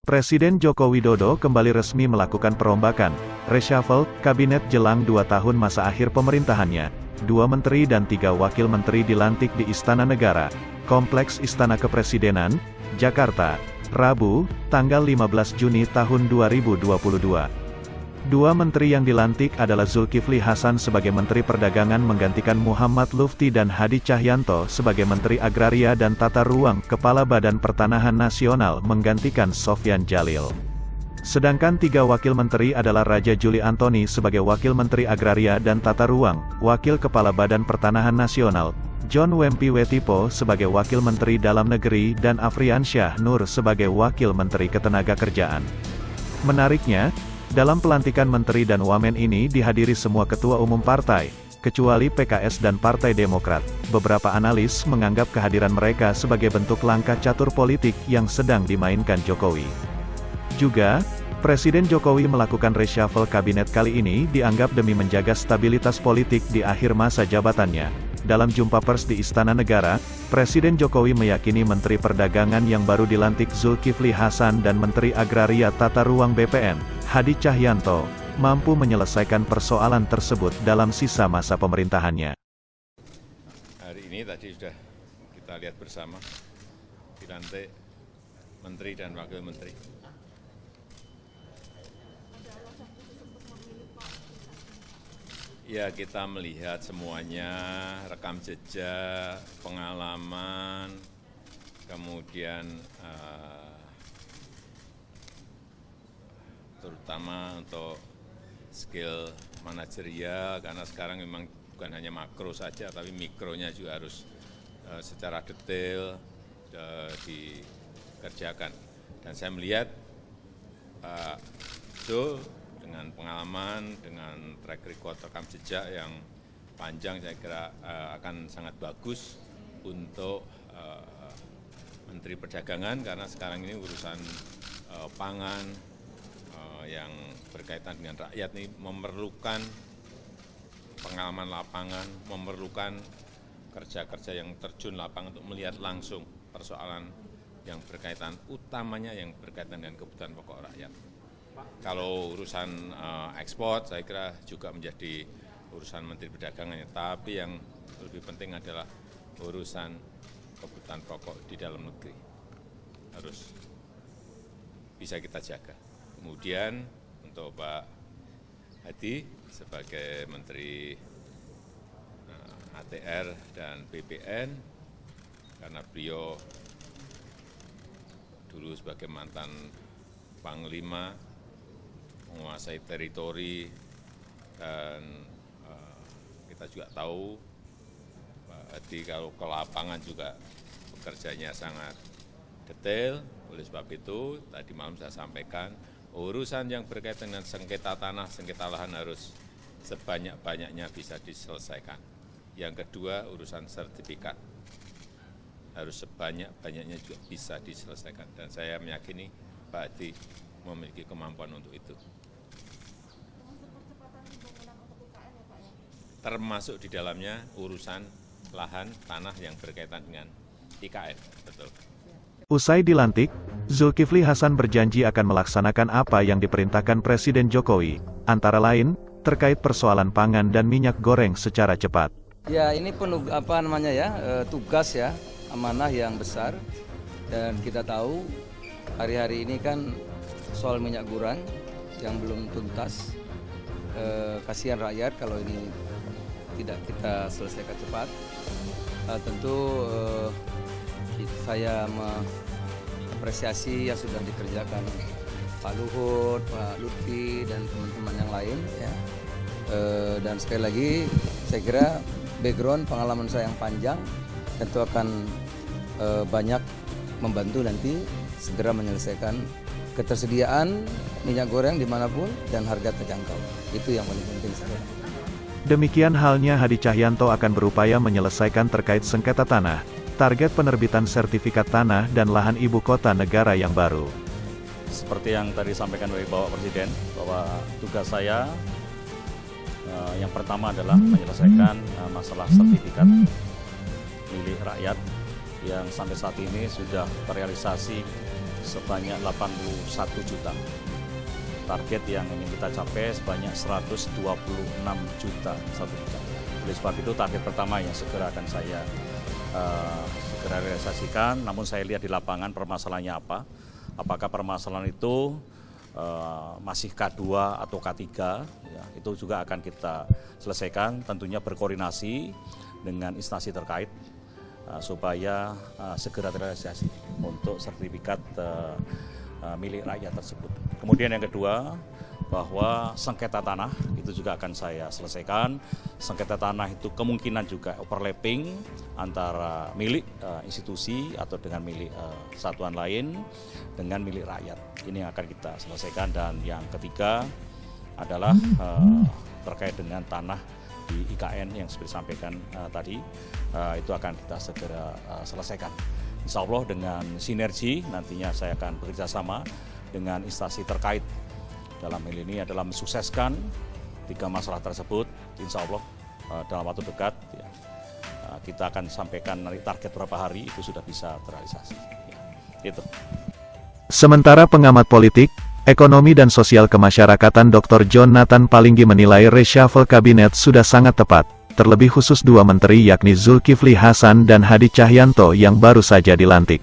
Presiden Joko Widodo kembali resmi melakukan perombakan, reshuffle, kabinet jelang 2 tahun masa akhir pemerintahannya. 2 menteri dan 3 wakil menteri dilantik di Istana Negara, Kompleks Istana Kepresidenan, Jakarta, Rabu, tanggal 15 Juni tahun 2022. 2 menteri yang dilantik adalah Zulkifli Hasan sebagai Menteri Perdagangan menggantikan Muhammad Lutfi dan Hadi Cahyanto sebagai Menteri Agraria dan Tata Ruang, Kepala Badan Pertanahan Nasional menggantikan Sofyan Jalil. Sedangkan 3 wakil menteri adalah Raja Juli Antoni sebagai Wakil Menteri Agraria dan Tata Ruang, Wakil Kepala Badan Pertanahan Nasional, John Wempi Wetipo sebagai Wakil Menteri Dalam Negeri dan Afriansyah Nur sebagai Wakil Menteri Ketenagakerjaan. Menariknya, dalam pelantikan menteri dan wamen ini dihadiri semua ketua umum partai, kecuali PKS dan Partai Demokrat. Beberapa analis menganggap kehadiran mereka sebagai bentuk langkah catur politik yang sedang dimainkan Jokowi. Juga, Presiden Jokowi melakukan reshuffle kabinet kali ini dianggap demi menjaga stabilitas politik di akhir masa jabatannya. Dalam jumpa pers di Istana Negara, Presiden Jokowi meyakini Menteri Perdagangan yang baru dilantik Zulkifli Hasan dan Menteri Agraria Tata Ruang BPN, Hadi Cahyanto, mampu menyelesaikan persoalan tersebut dalam sisa masa pemerintahannya. Hari ini tadi sudah kita lihat bersama, dilantik Menteri dan Wakil Menteri. Ya, kita melihat semuanya, rekam jejak, pengalaman, kemudian terutama untuk skill manajerial, karena sekarang memang bukan hanya makro saja, tapi mikronya juga harus secara detail dikerjakan. Dan saya melihat Pak Zul dengan pengalaman, dengan track record rekam jejak yang panjang, saya kira akan sangat bagus untuk Menteri Perdagangan, karena sekarang ini urusan pangan yang berkaitan dengan rakyat ini memerlukan pengalaman lapangan, memerlukan kerja-kerja yang terjun lapangan untuk melihat langsung persoalan yang berkaitan, utamanya yang berkaitan dengan kebutuhan pokok rakyat. Kalau urusan ekspor, saya kira juga menjadi urusan Menteri Perdagangan, tapi yang lebih penting adalah urusan kebutuhan pokok di dalam negeri. Harus bisa kita jaga. Kemudian untuk Pak Hadi sebagai Menteri ATR dan BPN, karena beliau dulu sebagai mantan Panglima, menguasai teritori, dan kita juga tahu Pak Hadi kalau ke lapangan juga bekerjanya sangat detail. Oleh sebab itu, tadi malam saya sampaikan, urusan yang berkaitan dengan sengketa tanah, sengketa lahan harus sebanyak-banyaknya bisa diselesaikan. Yang kedua, urusan sertifikat harus sebanyak-banyaknya juga bisa diselesaikan. Dan saya meyakini Pak Hadi memiliki kemampuan untuk itu. Termasuk di dalamnya urusan lahan tanah yang berkaitan dengan IKN, betul. Usai dilantik, Zulkifli Hasan berjanji akan melaksanakan apa yang diperintahkan Presiden Jokowi, antara lain, terkait persoalan pangan dan minyak goreng secara cepat. Ya, ini tugas ya, amanah yang besar, dan kita tahu hari-hari ini kan soal minyak goreng yang belum tuntas. Kasihan rakyat kalau ini tidak kita selesaikan cepat. Tentu saya mengapresiasi yang sudah dikerjakan Pak Luhut, Pak Lutfi, dan teman-teman yang lain. Ya. Dan sekali lagi, saya kira background pengalaman saya yang panjang tentu akan banyak membantu nanti segera menyelesaikan ketersediaan minyak goreng dimanapun dan harga terjangkau. Itu yang paling penting saya. Demikian halnya Hadi Cahyanto akan berupaya menyelesaikan terkait sengketa tanah, target penerbitan sertifikat tanah dan lahan ibu kota negara yang baru. Seperti yang tadi disampaikan oleh Bapak Presiden, bahwa tugas saya yang pertama adalah menyelesaikan masalah sertifikat milik rakyat yang sampai saat ini sudah terrealisasi sebanyak 81 juta. Target yang ingin kita capai sebanyak 126 juta. Oleh sebab itu target pertama yang segera akan saya segera realisasikan. Namun saya lihat di lapangan permasalahannya apa. Apakah permasalahan itu masih K2 atau K3, ya, itu juga akan kita selesaikan, tentunya berkoordinasi dengan instansi terkait supaya segera terrealisasi untuk sertifikat milik rakyat tersebut. Kemudian yang kedua, bahwa sengketa tanah itu juga akan saya selesaikan. Sengketa tanah itu kemungkinan juga overlapping antara milik institusi atau dengan milik satuan lain dengan milik rakyat. Ini yang akan kita selesaikan. Dan yang ketiga adalah terkait dengan tanah di IKN yang seperti disampaikan tadi, itu akan kita segera selesaikan. Insya Allah dengan sinergi nantinya saya akan bekerja sama dengan instansi terkait dalam hal ini adalah mensukseskan 3 masalah tersebut. Insya Allah dalam waktu dekat ya, kita akan sampaikan nanti target berapa hari itu sudah bisa terrealisasi. Ya, itu. Sementara pengamat politik, ekonomi dan sosial kemasyarakatan Dr. John Nathan Palinggi menilai reshuffle kabinet sudah sangat tepat, terlebih khusus 2 menteri yakni Zulkifli Hasan dan Hadi Cahyanto yang baru saja dilantik.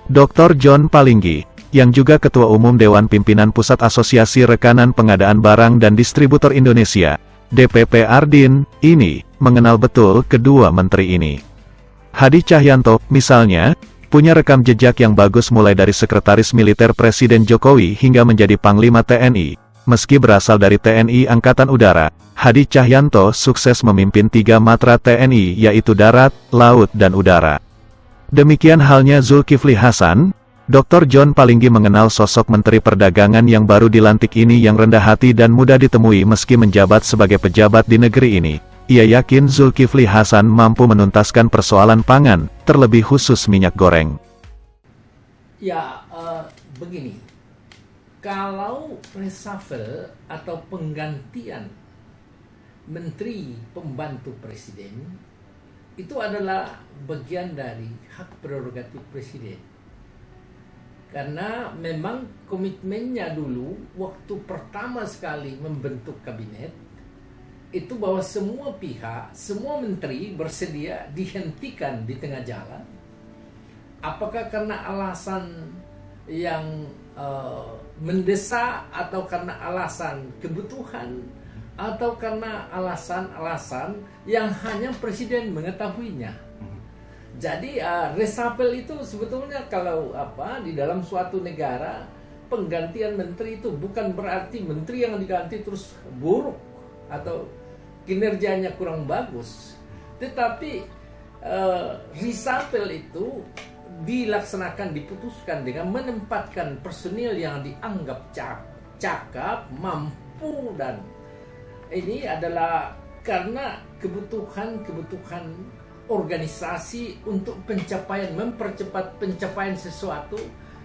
Dr. John Palinggi, yang juga Ketua Umum Dewan Pimpinan Pusat Asosiasi Rekanan Pengadaan Barang dan Distributor Indonesia, DPP Ardin, ini, mengenal betul kedua menteri ini. Hadi Cahyanto, misalnya, punya rekam jejak yang bagus mulai dari Sekretaris Militer Presiden Jokowi hingga menjadi Panglima TNI. Meski berasal dari TNI Angkatan Udara, Hadi Cahyanto sukses memimpin 3 matra TNI yaitu Darat, Laut dan Udara. Demikian halnya Zulkifli Hasan. Dr. John Palinggi mengenal sosok Menteri Perdagangan yang baru dilantik ini yang rendah hati dan mudah ditemui meski menjabat sebagai pejabat di negeri ini. Ia yakin Zulkifli Hasan mampu menuntaskan persoalan pangan, terlebih khusus minyak goreng. Ya, begini. Kalau reshuffle atau penggantian menteri pembantu presiden, itu adalah bagian dari hak prerogatif presiden. Karena memang komitmennya dulu, waktu pertama sekali membentuk kabinet, itu bahwa semua pihak, semua menteri bersedia dihentikan di tengah jalan. Apakah karena alasan yang mendesak, atau karena alasan kebutuhan, atau karena alasan-alasan yang hanya presiden mengetahuinya. Jadi reshuffle itu sebetulnya kalau di dalam suatu negara penggantian menteri itu bukan berarti menteri yang diganti terus buruk atau kinerjanya kurang bagus. Tetapi reshuffle itu dilaksanakan, diputuskan dengan menempatkan personil yang dianggap cakap, mampu, dan ini adalah karena kebutuhan organisasi untuk mempercepat pencapaian sesuatu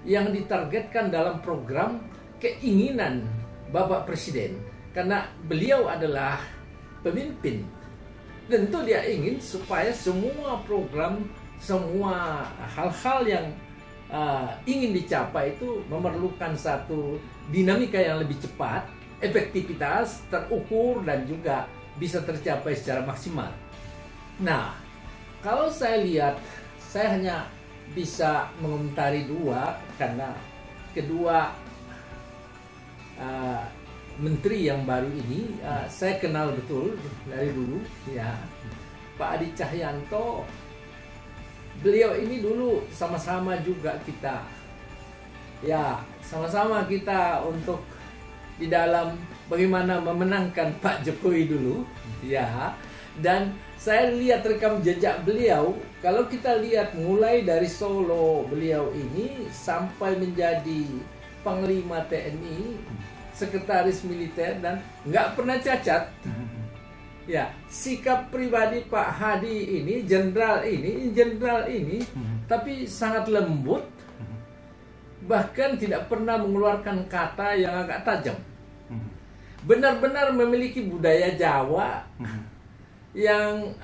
yang ditargetkan dalam program keinginan Bapak Presiden. Karena beliau adalah pemimpin, tentu dia ingin supaya semua program, semua hal-hal yang ingin dicapai itu memerlukan satu dinamika yang lebih cepat, efektivitas terukur, dan juga bisa tercapai secara maksimal. Nah, kalau saya lihat, saya hanya bisa mengomentari 2 karena kedua menteri yang baru ini saya kenal betul dari dulu, ya. Pak Hadi Cahyanto, beliau ini dulu sama-sama juga kita, ya, sama-sama kita untuk di dalam bagaimana memenangkan Pak Jokowi dulu, ya. Dan saya lihat rekam jejak beliau, kalau kita lihat mulai dari Solo beliau ini sampai menjadi Panglima TNI, Sekretaris Militer, dan nggak pernah cacat. Ya, sikap pribadi Pak Hadi ini, jenderal ini, tapi sangat lembut, bahkan tidak pernah mengeluarkan kata yang agak tajam. Benar-benar memiliki budaya Jawa yang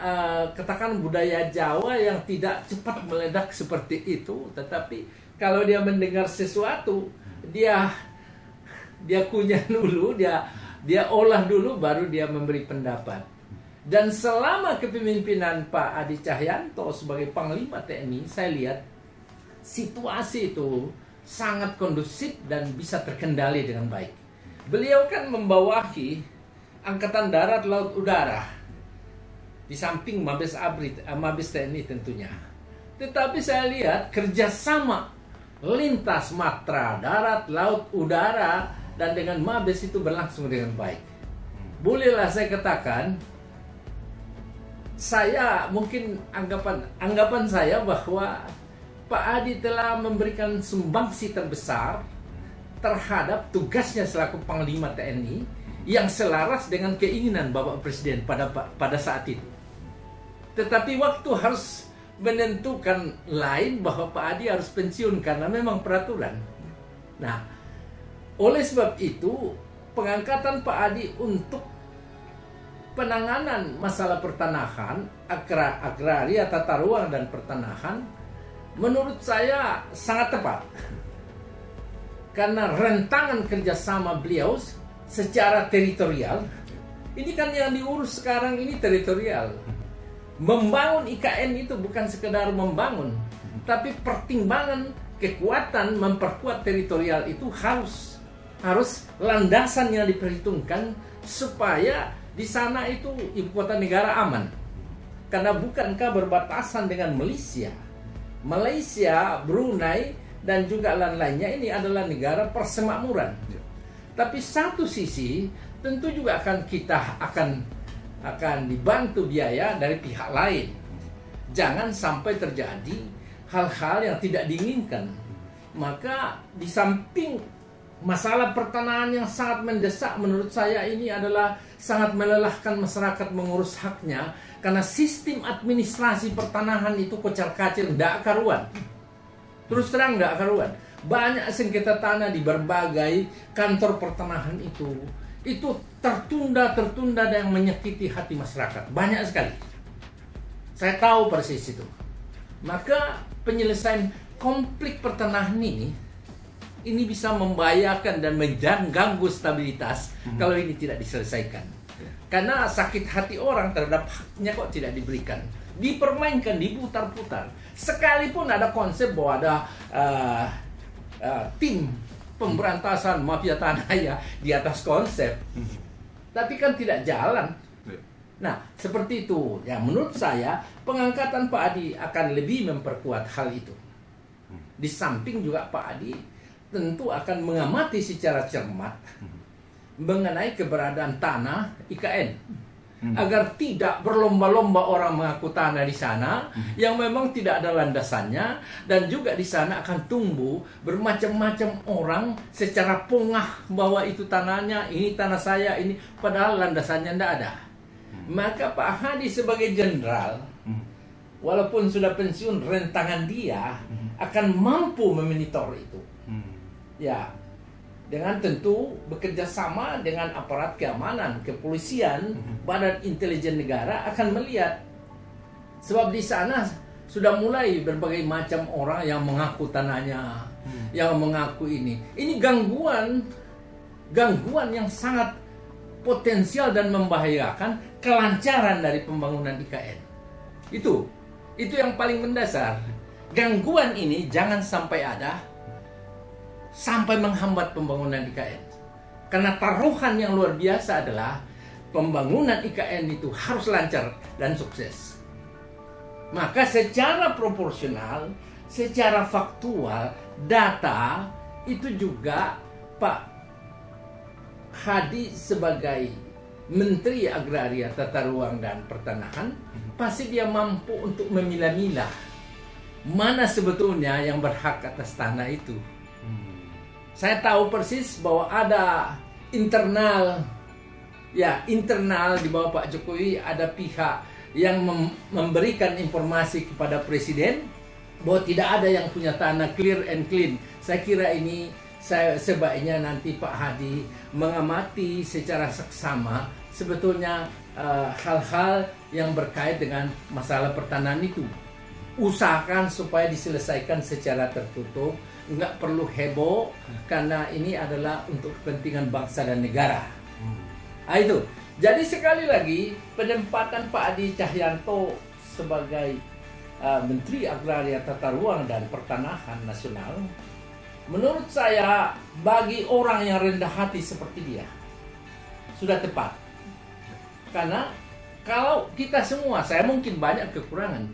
katakan budaya Jawa yang tidak cepat meledak seperti itu, tetapi kalau dia mendengar sesuatu, dia kunyah dulu, dia olah dulu, baru dia memberi pendapat. Dan selama kepemimpinan Pak Adi Cahyanto sebagai Panglima TNI, saya lihat situasi itu sangat kondusif dan bisa terkendali dengan baik. Beliau kan membawahi Angkatan Darat, Laut, Udara, di samping Mabes TNI tentunya. Tetapi saya lihat kerjasama lintas matra darat, laut, udara, dan dengan Mabes itu berlangsung dengan baik. Bolehlah saya katakan, saya mungkin anggapan saya bahwa Pak Adi telah memberikan sumbangsi terbesar terhadap tugasnya selaku Panglima TNI yang selaras dengan keinginan Bapak Presiden pada saat itu. Tetapi waktu harus menentukan lain, bahwa Pak Adi harus pensiun karena memang peraturan. Nah, oleh sebab itu pengangkatan Pak Adi untuk penanganan masalah pertanahan, agraria, tata ruang dan pertanahan, menurut saya sangat tepat. Karena rentangan kerjasama beliau secara teritorial, ini kan yang diurus sekarang ini teritorial. Membangun IKN itu bukan sekedar membangun, tapi pertimbangan kekuatan memperkuat teritorial itu harus landasan yang diperhitungkan supaya di sana itu ibu kota negara aman. Karena bukankah berbatasan dengan Malaysia, Brunei, dan juga lain-lainnya, ini adalah negara persemakmuran. Tapi satu sisi tentu juga akan dibantu biaya dari pihak lain. Jangan sampai terjadi hal-hal yang tidak diinginkan. Maka di samping masalah pertanahan yang sangat mendesak, menurut saya ini adalah sangat melelahkan masyarakat mengurus haknya, karena sistem administrasi pertanahan itu kocar-kacir, tidak karuan. Terus terang nggak karuan. Banyak sengketa tanah di berbagai kantor pertanahan itu tertunda dan menyakiti hati masyarakat. Banyak sekali. Saya tahu persis itu. Maka penyelesaian konflik pertanahan ini bisa membahayakan dan mengganggu stabilitas kalau ini tidak diselesaikan. Karena sakit hati orang terhadap haknya kok tidak diberikan. Dipermainkan, diputar-putar. Sekalipun ada konsep bahwa ada tim pemberantasan mafia tanah ya di atas konsep, tapi kan tidak jalan. Nah, seperti itu. Ya, menurut saya pengangkatan Pak Adi akan lebih memperkuat hal itu. Di samping juga Pak Adi tentu akan mengamati secara cermat mengenai keberadaan tanah IKN. Agar tidak berlomba-lomba orang mengaku tanah di sana yang memang tidak ada landasannya, dan juga di sana akan tumbuh bermacam-macam orang secara pongah bahwa itu tanahnya, ini tanah saya, ini padahal landasannya tidak ada. Maka Pak Hadi sebagai jenderal, walaupun sudah pensiun, rentangan dia akan mampu memonitor itu. Ya, dengan tentu bekerja sama dengan aparat keamanan, kepolisian, badan intelijen negara akan melihat. Sebab di sana sudah mulai berbagai macam orang yang mengaku tanahnya, yang mengaku ini. Ini gangguan yang sangat potensial dan membahayakan kelancaran dari pembangunan IKN. Itu yang paling mendasar. Gangguan ini jangan sampai ada, sampai menghambat pembangunan IKN. Karena taruhan yang luar biasa adalah pembangunan IKN itu harus lancar dan sukses. Maka secara proporsional, secara faktual, data itu juga Pak Hadi sebagai Menteri Agraria, Tata Ruang dan Pertanahan, pasti dia mampu untuk memilah-milah mana sebetulnya yang berhak atas tanah itu. Saya tahu persis bahwa ada internal ya internal di bawah Pak Jokowi ada pihak yang memberikan informasi kepada Presiden bahwa tidak ada yang punya tanah clear and clean. Saya kira ini sebaiknya nanti Pak Hadi mengamati secara seksama sebetulnya hal-hal yang berkait dengan masalah pertanahan itu. Usahakan supaya diselesaikan secara tertutup, nggak perlu heboh, karena ini adalah untuk kepentingan bangsa dan negara. Itu. Jadi sekali lagi penempatan Pak Adi Cahyanto sebagai Menteri Agraria Tata Ruang dan Pertanahan Nasional, menurut saya bagi orang yang rendah hati seperti dia sudah tepat. Karena kalau kita semua, saya mungkin banyak kekurangan,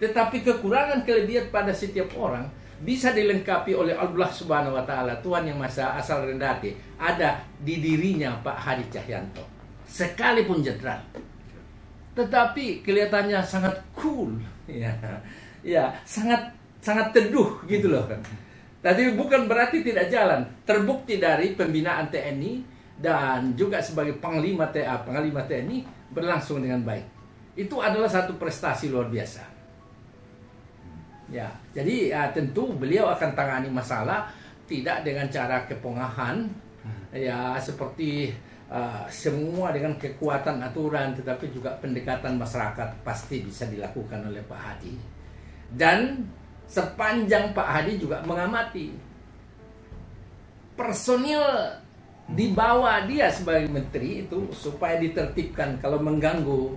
tetapi kekurangan kelebihan pada setiap orang bisa dilengkapi oleh Allah Subhanahu wa Ta'ala, Tuhan yang Maha Asal Rendah Hati, ada di dirinya Pak Hadi Cahyanto, sekalipun jenderal. Tetapi kelihatannya sangat cool, ya sangat teduh gitu loh. Tapi bukan berarti tidak jalan. Terbukti dari pembinaan TNI dan juga sebagai Panglima TNI berlangsung dengan baik. Itu adalah satu prestasi luar biasa. Ya, jadi tentu beliau akan tangani masalah tidak dengan cara kepongahan, ya seperti semua dengan kekuatan aturan, tetapi juga pendekatan masyarakat pasti bisa dilakukan oleh Pak Hadi. Dan sepanjang Pak Hadi juga mengamati personil di bawah dia sebagai menteri itu supaya ditertibkan kalau mengganggu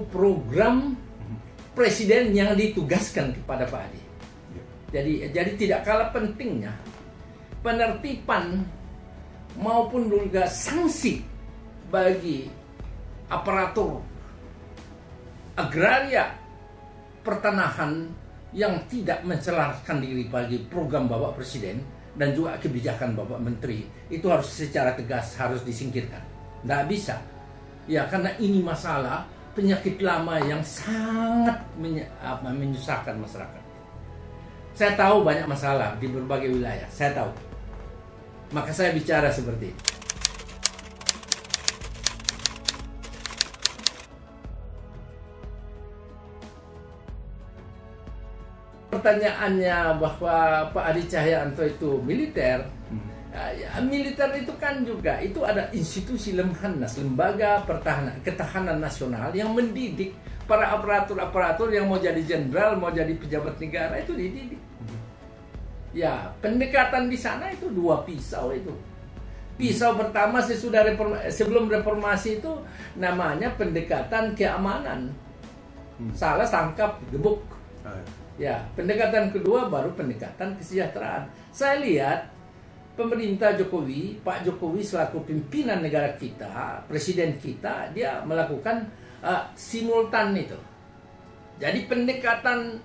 program presiden yang ditugaskan kepada Pak Hadi. Jadi tidak kalah pentingnya penertiban maupun juga sanksi bagi aparatur agraria pertanahan yang tidak menselaraskan diri bagi program Bapak Presiden dan juga kebijakan Bapak Menteri, itu harus secara tegas harus disingkirkan. Nggak bisa. Ya, karena ini masalah penyakit lama yang sangat menyusahkan masyarakat. Saya tahu banyak masalah di berbagai wilayah, saya tahu. Maka saya bicara seperti itu. Pertanyaannya bahwa Pak Adi Cahyanto itu militer, militer itu kan juga itu ada institusi Lemhanas, Lembaga Ketahanan Nasional, yang mendidik para aparatur yang mau jadi jenderal, mau jadi pejabat negara, itu dididik. Ya, pendekatan di sana itu dua pisau itu. Pisau pertama sebelum reformasi itu namanya pendekatan keamanan. Salah tangkap, gebuk. Ya, pendekatan kedua baru pendekatan kesejahteraan. Saya lihat pemerintah Jokowi, Pak Jokowi selaku pimpinan negara kita, presiden kita, dia melakukan simultan itu. Jadi pendekatan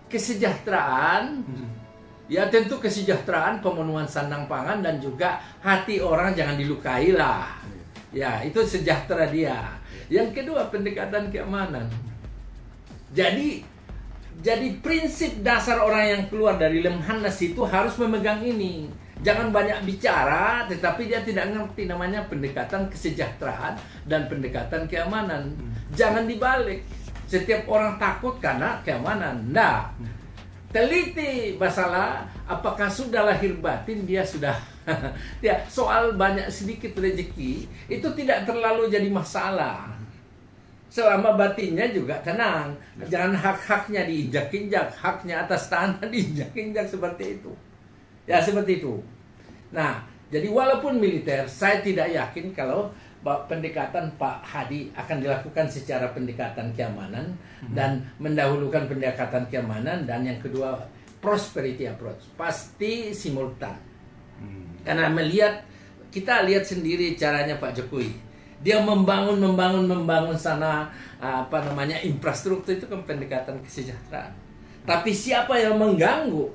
kesejahteraan, ya tentu kesejahteraan, pemenuhan sandang pangan dan juga hati orang jangan dilukai lah. Ya, itu sejahtera dia. Yang kedua pendekatan keamanan. Jadi prinsip dasar orang yang keluar dari Lemhanas itu harus memegang ini. Jangan banyak bicara, tetapi dia tidak ngerti namanya pendekatan kesejahteraan dan pendekatan keamanan. Jangan dibalik. Setiap orang takut karena keamanan. Nah, teliti masalah apakah sudah lahir batin dia sudah. Ya, soal banyak sedikit rezeki itu tidak terlalu jadi masalah. Selama batinnya juga tenang, jangan hak-haknya diinjak-injak, haknya atas tanah diinjak-injak seperti itu. Ya seperti itu. Nah, jadi walaupun militer, saya tidak yakin kalau pendekatan Pak Hadi akan dilakukan secara pendekatan keamanan dan mendahulukan pendekatan keamanan, dan yang kedua prosperity approach. Pasti simultan. Karena kita lihat sendiri caranya Pak Jokowi. Dia membangun sana infrastruktur, itu kan pendekatan kesejahteraan. Tapi siapa yang mengganggu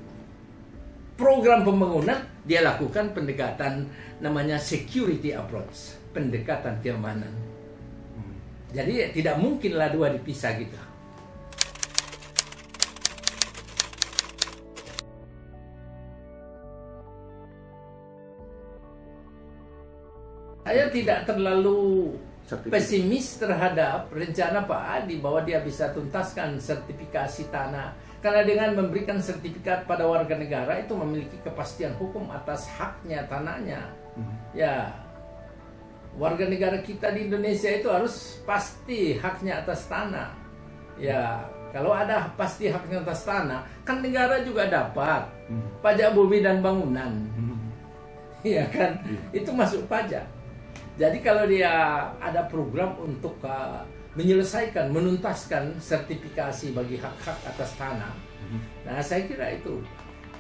program pembangunan, dia lakukan pendekatan namanya security approach, pendekatan keamanan. Jadi tidak mungkinlah dua dipisah gitu. Saya tidak terlalu pesimis terhadap rencana Pak Adi bahwa dia bisa tuntaskan sertifikasi tanah. Karena dengan memberikan sertifikat pada warga negara itu memiliki kepastian hukum atas haknya tanahnya. Ya, warga negara kita di Indonesia itu harus pasti haknya atas tanah. Ya, kalau ada pasti haknya atas tanah, kan negara juga dapat pajak bumi dan bangunan. Iya kan? Itu masuk pajak. Jadi kalau dia ada program untuk menyelesaikan, menuntaskan sertifikasi bagi hak-hak atas tanah, nah saya kira itu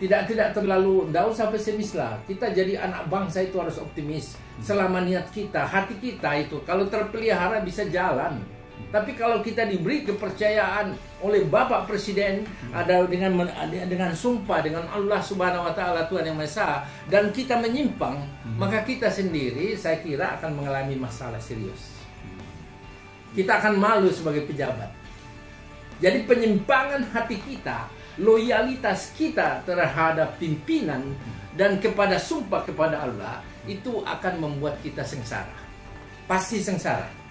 tidak terlalu, tidak usah pesimis lah. Kita jadi anak bangsa itu harus optimis. Selama niat kita, hati kita itu kalau terpelihara bisa jalan. Tapi kalau kita diberi kepercayaan oleh Bapak Presiden, ada dengan sumpah dengan Allah Subhanahu Wa Taala Tuhan Yang Maha Esa, dan kita menyimpang, maka kita sendiri saya kira akan mengalami masalah serius. Kita akan malu sebagai pejabat. Jadi penyimpangan hati kita, loyalitas kita terhadap pimpinan dan kepada sumpah kepada Allah itu akan membuat kita sengsara. Pasti sengsara.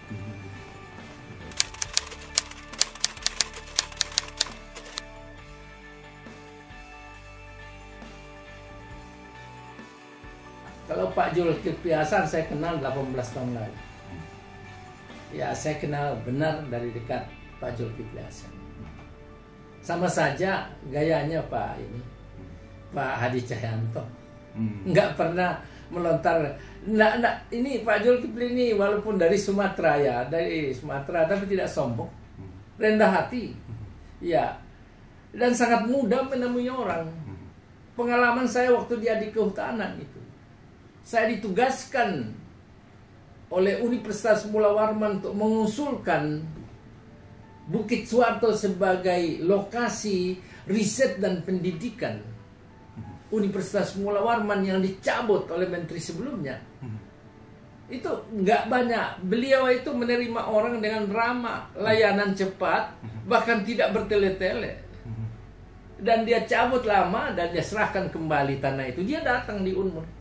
Kalau Pak Zulkifli Hasan saya kenal 18 tahun lalu. Ya, saya kenal benar dari dekat Pak Zulkifli Hasan. Sama saja gayanya Pak Hadi Cahyanto. Nggak pernah melontar. Ini Pak Zulkifli ini walaupun dari Sumatera ya, dari Sumatera tapi tidak sombong. Rendah hati. Ya. Dan sangat mudah menemui orang. Pengalaman saya waktu dia di kehutanan itu. Saya ditugaskan oleh Universitas Mula Warman untuk mengusulkan Bukit Suharto sebagai lokasi riset dan pendidikan Universitas Mula Warman yang dicabut oleh menteri sebelumnya. Itu nggak banyak. Beliau itu menerima orang dengan ramah, layanan cepat, bahkan tidak bertele-tele. Dan dia cabut lama dan dia serahkan kembali tanah itu. Dia datang di Unmul.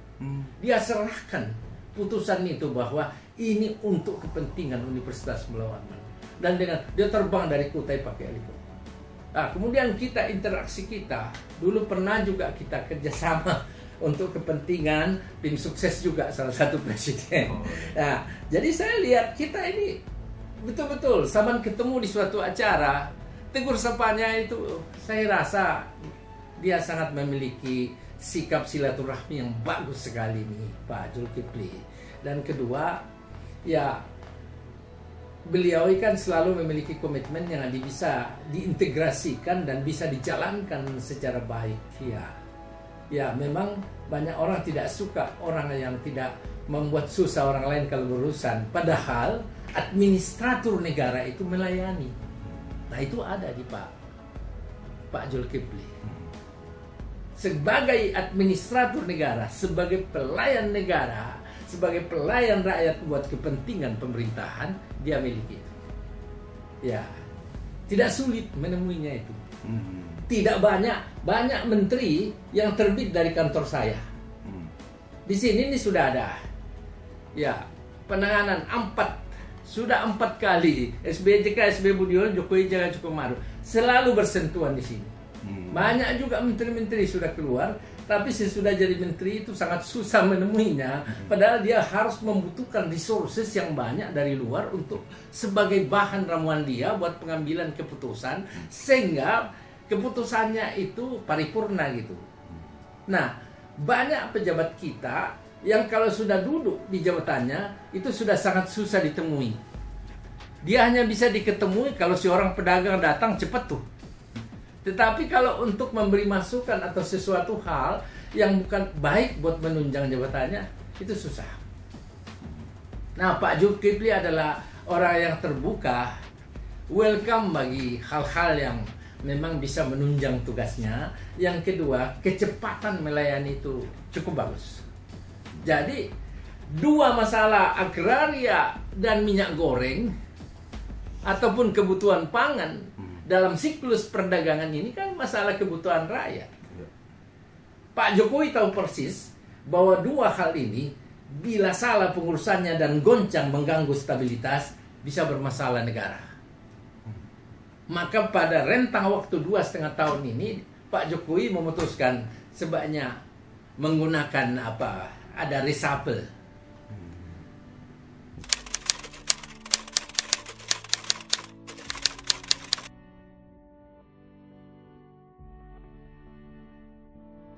Dia serahkan putusan itu bahwa ini untuk kepentingan Universitas Mula Warman. Dan dengan dia terbang dari Kutai pakai helikopter. Nah, kemudian kita interaksi kita. Dulu pernah juga kita kerjasama untuk kepentingan tim sukses juga salah satu presiden. Nah, jadi saya lihat kita ini betul-betul sama ketemu di suatu acara, tegur sapanya itu saya rasa dia sangat memiliki sikap silaturahmi yang bagus sekali nih Pak Zulkifli. Dan kedua, ya beliau kan selalu memiliki komitmen yang bisa diintegrasikan dan bisa dijalankan secara baik. Ya memang banyak orang tidak suka orang yang tidak membuat susah orang lain kalau berurusan. Padahal administratur negara itu melayani. Nah itu ada di Pak Zulkifli. Sebagai administratur negara, sebagai pelayan negara, sebagai pelayan rakyat buat kepentingan pemerintahan, dia miliki itu. Ya, tidak sulit menemuinya itu. Tidak banyak menteri yang terbit dari kantor saya. Di sini ini sudah ada. Ya, penanganan 4 kali SBJK, SB Budiono, Jokowi Jaka Sukomaruf selalu bersentuhan di sini. Banyak juga menteri-menteri sudah keluar, tapi sesudah jadi menteri itu sangat susah menemuinya. Padahal dia harus membutuhkan resources yang banyak dari luar untuk sebagai bahan ramuan dia buat pengambilan keputusan, sehingga keputusannya itu paripurna gitu. Nah, banyak pejabat kita yang kalau sudah duduk di jabatannya itu sudah sangat susah ditemui. Dia hanya bisa diketemui kalau si orang pedagang datang cepat tuh. Tetapi kalau untuk memberi masukan atau sesuatu hal yang bukan baik buat menunjang jabatannya, itu susah. Nah, Pak Zulkifli adalah orang yang terbuka, welcome bagi hal-hal yang memang bisa menunjang tugasnya. Yang kedua, kecepatan melayani itu cukup bagus. Jadi, dua masalah agraria dan minyak goreng ataupun kebutuhan pangan dalam siklus perdagangan ini kan masalah kebutuhan rakyat. Pak Jokowi tahu persis bahwa dua hal ini bila salah pengurusannya dan goncang mengganggu stabilitas, bisa bermasalah negara. Maka pada rentang waktu 2,5 tahun ini, Pak Jokowi memutuskan sebaiknya menggunakan ada reshuffle.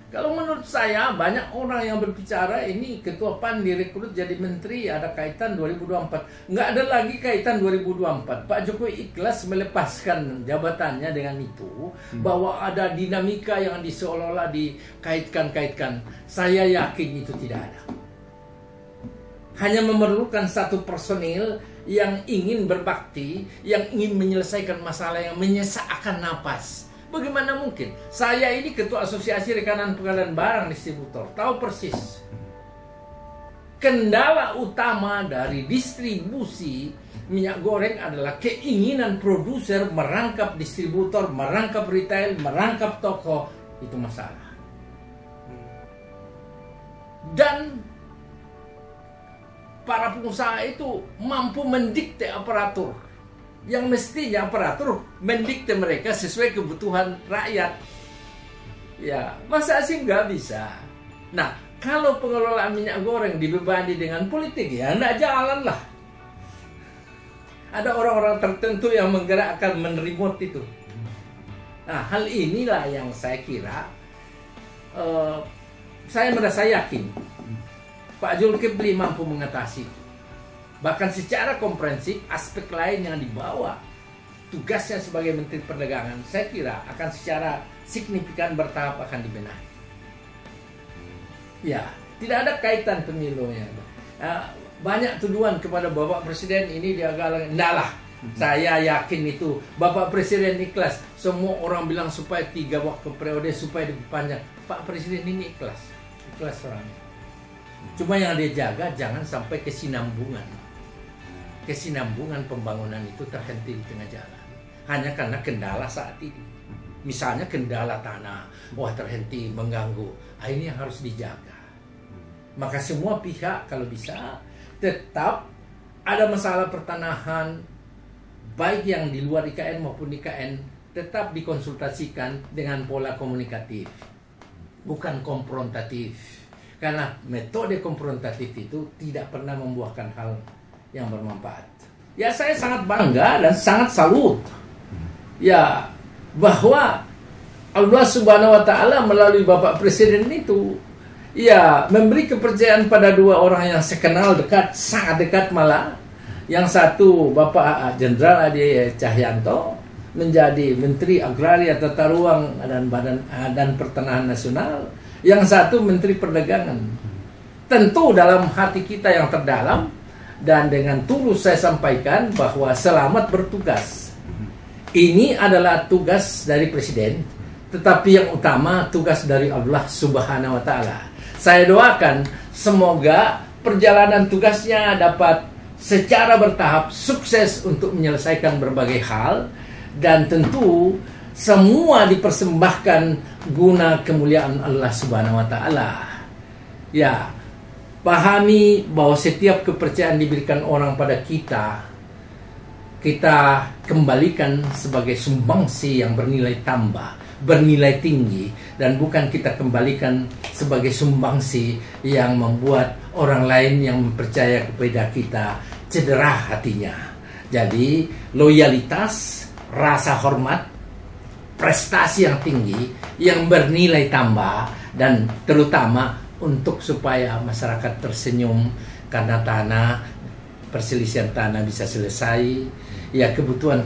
Kalau menurut saya, banyak orang yang berbicara ini Ketua PAN direkrut jadi menteri, ada kaitan 2024. Nggak ada lagi kaitan 2024. Pak Jokowi ikhlas melepaskan jabatannya dengan itu, bahwa ada dinamika yang seolah-olah dikait-kaitkan. Saya yakin itu tidak ada. Hanya memerlukan satu personil yang ingin berbakti, yang ingin menyelesaikan masalah, yang menyesakkan napas. Bagaimana mungkin? Saya ini ketua asosiasi rekanan pengalihan barang distributor, tahu persis. Kendala utama dari distribusi minyak goreng adalah keinginan produser merangkap distributor, merangkap retail, merangkap toko. Itu masalah. Dan para pengusaha itu mampu mendikte aparatur, yang mestinya aparatur mendikte mereka sesuai kebutuhan rakyat. Ya, masa sih nggak bisa. Nah, kalau pengelolaan minyak goreng dibebani dengan politik, ya nggak jalan lah. Ada orang-orang tertentu yang menggerakkan, menerimot itu. Nah, hal inilah yang saya kira, saya merasa yakin Pak Zulkifli mampu mengatasi itu. Bahkan secara komprehensif, aspek lain yang dibawa tugasnya sebagai Menteri Perdagangan, saya kira akan secara signifikan bertahap akan dibenahi. Ya, tidak ada kaitan pemilunya. Banyak tuduhan kepada Bapak Presiden ini dia galang. Enggak lah, saya yakin itu Bapak Presiden ikhlas. Semua orang bilang supaya 3 waktu periode supaya diperpanjang. Pak Presiden ini ikhlas orangnya. Cuma yang dia jaga jangan sampai kesinambungan pembangunan itu terhenti di tengah jalan hanya karena kendala saat ini. Misalnya kendala tanah, terhenti mengganggu. Ini yang harus dijaga. Maka semua pihak kalau bisa tetap ada masalah pertanahan, baik yang di luar IKN maupun IKN, tetap dikonsultasikan dengan pola komunikatif, bukan konfrontatif. Karena metode konfrontatif itu tidak pernah membuahkan hal yang bermanfaat. Ya, saya sangat bangga dan sangat salut ya bahwa Allah Subhanahu wa taala melalui Bapak Presiden itu ya memberi kepercayaan pada 2 orang yang saya kenal dekat, sangat dekat malah. Yang satu Bapak Jenderal Adi Cahyanto menjadi Menteri Agraria, Tata Ruang dan Pertanahan Nasional. Yang satu Menteri Perdagangan. Tentu dalam hati kita yang terdalam dan dengan tulus saya sampaikan bahwa selamat bertugas. Ini adalah tugas dari Presiden, tetapi yang utama tugas dari Allah Subhanahu wa taala. Saya doakan semoga perjalanan tugasnya dapat secara bertahap sukses untuk menyelesaikan berbagai hal, dan tentu semua dipersembahkan guna kemuliaan Allah Subhanahu wa taala. Ya, pahami bahwa setiap kepercayaan diberikan orang pada kita kembalikan sebagai sumbangsi yang bernilai tambah, bernilai tinggi, dan bukan kita kembalikan sebagai sumbangsi yang membuat orang lain yang percaya kepada kita cedera hatinya. Jadi loyalitas, rasa hormat, prestasi yang tinggi yang bernilai tambah, dan terutama untuk supaya masyarakat tersenyum karena perselisihan tanah bisa selesai. Ya, kebutuhan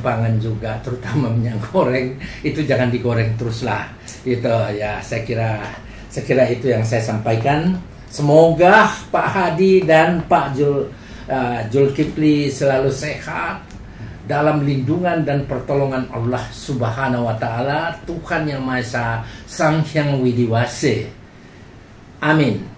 pangan juga, terutama minyak goreng itu jangan digoreng teruslah. Itu ya, saya kira itu yang saya sampaikan. Semoga Pak Hadi dan Pak Zulkifli selalu sehat dalam lindungan dan pertolongan Allah Subhanahu wa taala, Tuhan yang Maha Esa, Sang Hyang Widi Wase. Amin.